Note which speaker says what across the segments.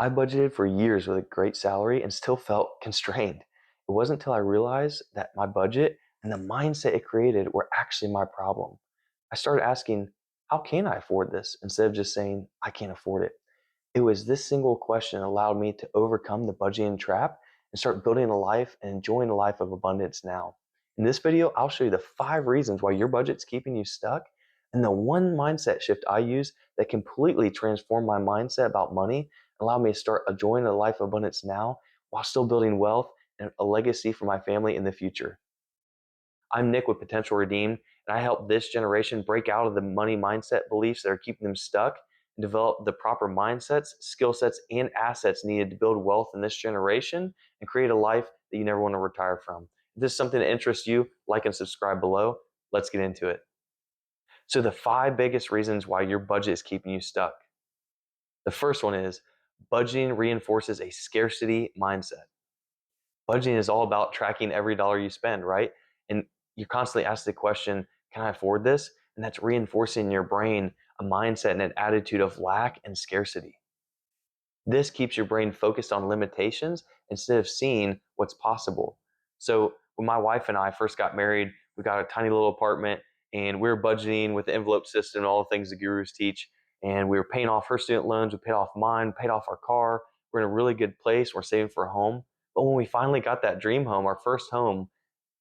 Speaker 1: I budgeted for years with a great salary and still felt constrained. It wasn't until I realized that my budget and the mindset it created were actually my problem. I started asking, how can I afford this? Instead of just saying, I can't afford it. It was this single question that allowed me to overcome the budgeting trap and start building a life and enjoying a life of abundance now. In this video, I'll show you the 5 reasons why your budget's keeping you stuck and the one mindset shift I use that completely transformed my mindset about money, allow me to start enjoying a life of abundance now while still building wealth and a legacy for my family in the future. I'm Nick with Potential Redeemed, and I help this generation break out of the money mindset beliefs that are keeping them stuck and develop the proper mindsets, skill sets, and assets needed to build wealth in this generation and create a life that you never want to retire from. If this is something that interests you, like and subscribe below. Let's get into it. So the 5 biggest reasons why your budget is keeping you stuck. The first one is budgeting reinforces a scarcity mindset. Budgeting is all about tracking every dollar you spend, right? And you constantly ask the question, can I afford this? And that's reinforcing in your brain a mindset and an attitude of lack and scarcity. This keeps your brain focused on limitations instead of seeing what's possible. So when my wife and I first got married, we got a tiny little apartment and we were budgeting with the envelope system and all the things the gurus teach. And we were paying off her student loans, we paid off mine, paid off our car. We're in a really good place. We're saving for a home. But when we finally got that dream home, our first home,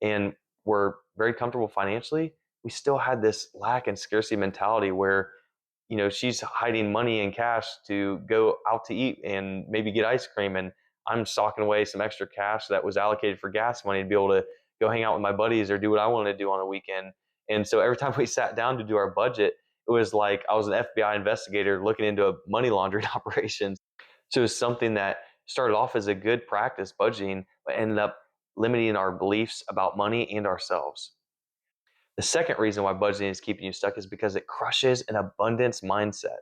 Speaker 1: and we're very comfortable financially, we still had this lack and scarcity mentality where she's hiding money and cash to go out to eat and maybe get ice cream. And I'm stocking away some extra cash that was allocated for gas money to be able to go hang out with my buddies or do what I wanted to do on the weekend. And so every time we sat down to do our budget, it was like I was an FBI investigator looking into a money laundering operation. So it's something that started off as a good practice, budgeting, but ended up limiting our beliefs about money and ourselves. The second reason why budgeting is keeping you stuck is because it crushes an abundance mindset.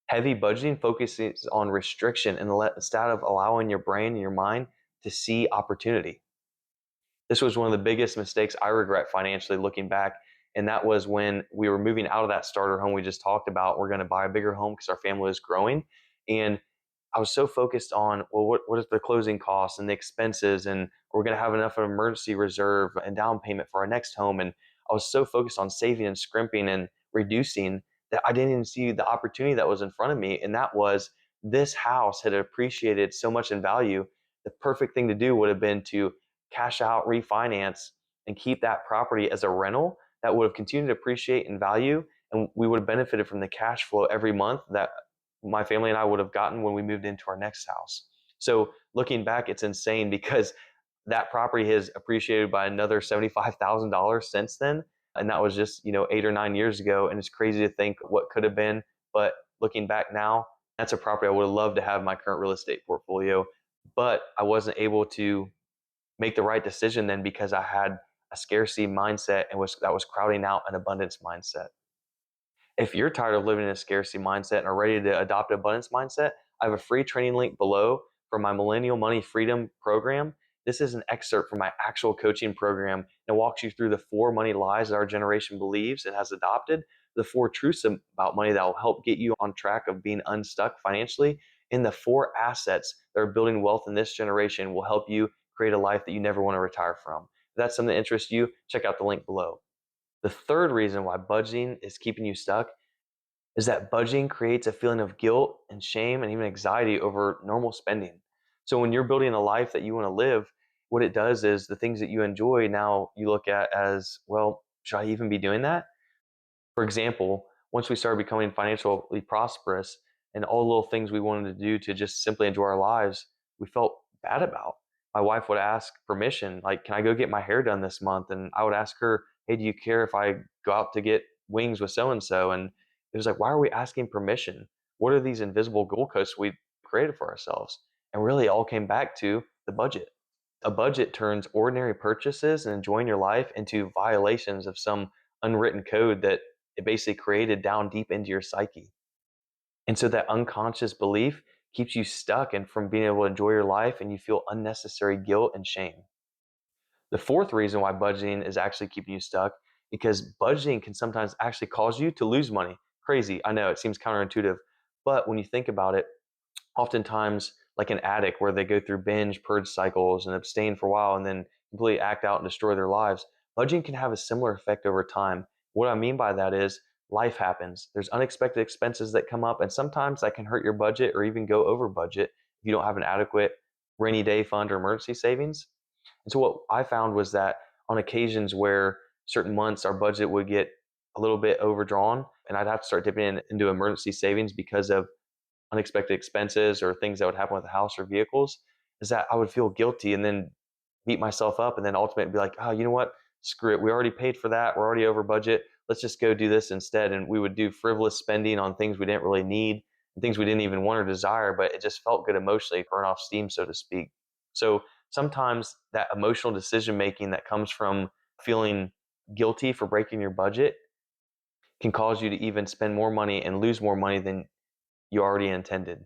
Speaker 1: Heavy budgeting focuses on restriction instead of allowing your brain and your mind to see opportunity. This was one of the biggest mistakes I regret financially looking back. And that was when we were moving out of that starter home we just talked about. We're going to buy a bigger home because our family was growing. And I was so focused on, well, what is the closing costs and the expenses, and we're going to have enough of an emergency reserve and down payment for our next home. And I was so focused on saving and scrimping and reducing that I didn't even see the opportunity that was in front of me. And that was this house had appreciated so much in value. The perfect thing to do would have been to cash out, refinance, and keep that property as a rental that would have continued to appreciate in value. And we would have benefited from the cash flow every month that my family and I would have gotten when we moved into our next house. So looking back, it's insane because that property has appreciated by another $75,000 since then. And that was just, 8 or 9 years ago. And it's crazy to think what could have been. But looking back now, that's a property I would have loved to have in my current real estate portfolio. But I wasn't able to make the right decision then because I had a scarcity mindset and that was crowding out an abundance mindset. If you're tired of living in a scarcity mindset and are ready to adopt an abundance mindset, I have a free training link below for my Millennial Money Freedom program. This is an excerpt from my actual coaching program and walks you through the 4 money lies that our generation believes and has adopted, the 4 truths about money that will help get you on track of being unstuck financially, and the 4 assets that are building wealth in this generation will help you create a life that you never want to retire from. If that's something that interests you, check out the link below. The third reason why budgeting is keeping you stuck is that budgeting creates a feeling of guilt and shame and even anxiety over normal spending. So when you're building a life that you want to live, what it does is the things that you enjoy now you look at as, well, should I even be doing that? For example, once we started becoming financially prosperous and all the little things we wanted to do to just simply enjoy our lives, we felt bad about. My wife would ask permission, like, can I go get my hair done this month? And I would ask her, hey, do you care if I go out to get wings with so-and-so? And it was like, why are we asking permission? What are these invisible goalposts we created for ourselves? And really it all came back to the budget. A budget turns ordinary purchases and enjoying your life into violations of some unwritten code that it basically created down deep into your psyche. And so that unconscious belief keeps you stuck and from being able to enjoy your life, and you feel unnecessary guilt and shame. The fourth reason why budgeting is actually keeping you stuck, because budgeting can sometimes actually cause you to lose money. Crazy. I know it seems counterintuitive, but when you think about it, oftentimes like an addict where they go through binge purge cycles and abstain for a while and then completely act out and destroy their lives. Budgeting can have a similar effect over time. What I mean by that is life happens. There's unexpected expenses that come up, and sometimes that can hurt your budget or even go over budget if you don't have an adequate rainy day fund or emergency savings. And so what I found was that on occasions where certain months our budget would get a little bit overdrawn and I'd have to start dipping into emergency savings because of unexpected expenses or things that would happen with the house or vehicles, is that I would feel guilty and then beat myself up and then ultimately be like, oh, you know what? Screw it. We already paid for that. We're already over budget. Let's just go do this instead. And we would do frivolous spending on things we didn't really need and things we didn't even want or desire, but it just felt good emotionally, burn off steam, so to speak. So sometimes that emotional decision making that comes from feeling guilty for breaking your budget can cause you to even spend more money and lose more money than you already intended.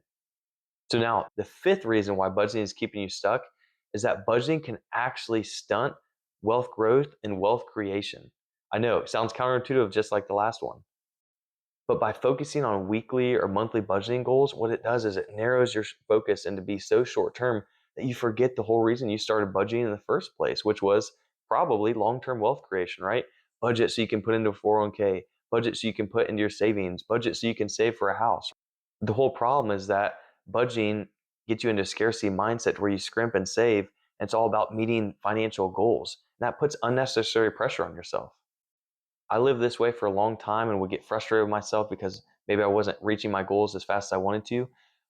Speaker 1: So now the fifth reason why budgeting is keeping you stuck is that budgeting can actually stunt wealth growth and wealth creation. I know it sounds counterintuitive, just like the last one. But by focusing on weekly or monthly budgeting goals, what it does is it narrows your focus and to be so short term that you forget the whole reason you started budgeting in the first place, which was probably long term wealth creation, right? Budget so you can put into a 401k, budget so you can put into your savings, budget so you can save for a house. The whole problem is that budgeting gets you into a scarcity mindset where you scrimp and save. And it's all about meeting financial goals. And that puts unnecessary pressure on yourself. I lived this way for a long time and would get frustrated with myself because maybe I wasn't reaching my goals as fast as I wanted to.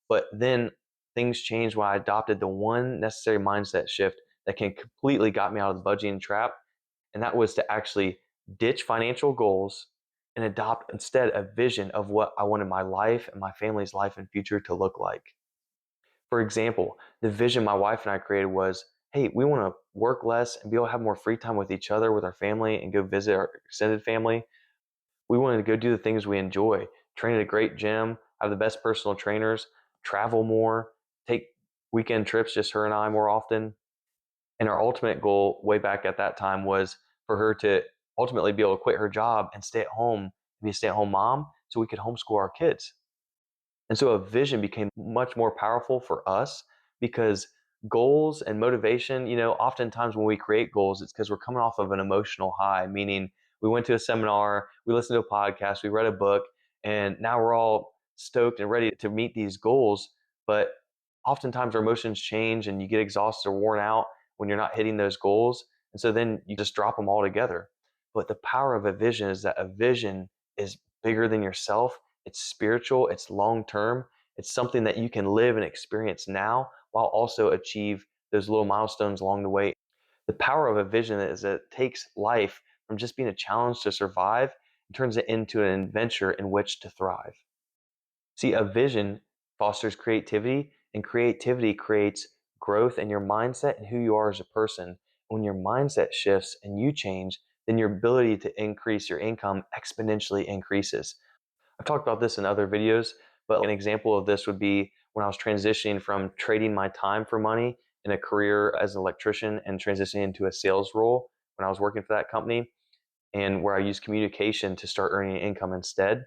Speaker 1: But then things changed when I adopted the one necessary mindset shift that can completely got me out of the budgeting trap. And that was to actually ditch financial goals and adopt instead a vision of what I wanted my life and my family's life and future to look like. For example, the vision my wife and I created was, hey, we want to work less and be able to have more free time with each other, with our family, and go visit our extended family. We wanted to go do the things we enjoy, train at a great gym, have the best personal trainers, travel more, take weekend trips, just her and I more often. And our ultimate goal way back at that time was for her to ultimately be able to quit her job and stay at home, be a stay at home mom, so we could homeschool our kids. And so a vision became much more powerful for us because goals and motivation, oftentimes when we create goals, it's because we're coming off of an emotional high, meaning we went to a seminar, we listened to a podcast, we read a book, and now we're all stoked and ready to meet these goals. But oftentimes our emotions change and you get exhausted or worn out when you're not hitting those goals. And so then you just drop them all together. But the power of a vision is that a vision is bigger than yourself. It's spiritual, it's long term, it's something that you can live and experience now while also achieve those little milestones along the way. The power of a vision is that it takes life from just being a challenge to survive and turns it into an adventure in which to thrive. See, a vision fosters creativity, and creativity creates growth in your mindset and who you are as a person. When your mindset shifts and you change, then your ability to increase your income exponentially increases. I've talked about this in other videos, but an example of this would be when I was transitioning from trading my time for money in a career as an electrician and transitioning into a sales role when I was working for that company, and where I used communication to start earning income instead.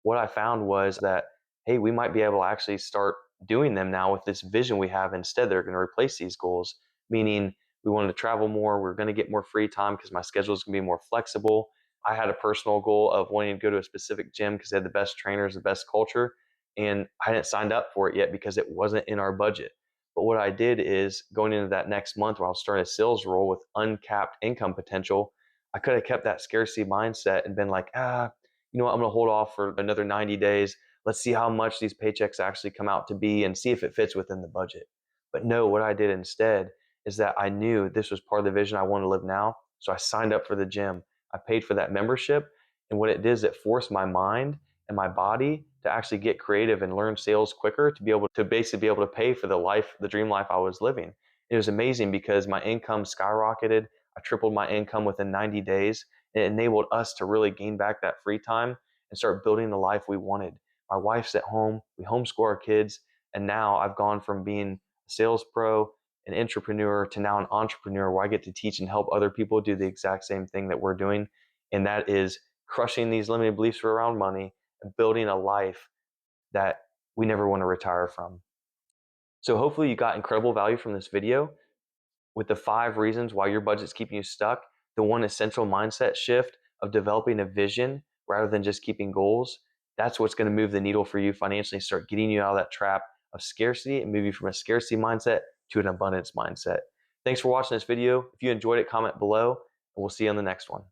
Speaker 1: What I found was that, hey, we might be able to actually start doing them now with this vision we have instead. They're going to replace these goals, meaning we wanted to travel more. We're going to get more free time because my schedule is going to be more flexible. I had a personal goal of wanting to go to a specific gym because they had the best trainers, the best culture. And I hadn't signed up for it yet because it wasn't in our budget. But what I did is going into that next month when I was starting a sales role with uncapped income potential, I could have kept that scarcity mindset and been like, you know what, I'm going to hold off for another 90 days. Let's see how much these paychecks actually come out to be and see if it fits within the budget. But no, what I did instead is that I knew this was part of the vision I wanted to live now. So I signed up for the gym. I paid for that membership. And what it did is it forced my mind and my body to actually get creative and learn sales quicker to be able to basically be able to pay for the dream life I was living. It was amazing because my income skyrocketed. I tripled my income within 90 days. It enabled us to really gain back that free time and start building the life we wanted. My wife's at home, we homeschool our kids, and now I've gone from being a sales pro, an entrepreneur, to now an entrepreneur where I get to teach and help other people do the exact same thing that we're doing. And that is crushing these limited beliefs around money and building a life that we never want to retire from. So hopefully you got incredible value from this video with the 5 reasons why your budget's keeping you stuck, the one essential mindset shift of developing a vision rather than just keeping goals. That's what's going to move the needle for you financially and start getting you out of that trap of scarcity and move you from a scarcity mindset to an abundance mindset. Thanks for watching this video. If you enjoyed it, comment below, and we'll see you on the next one.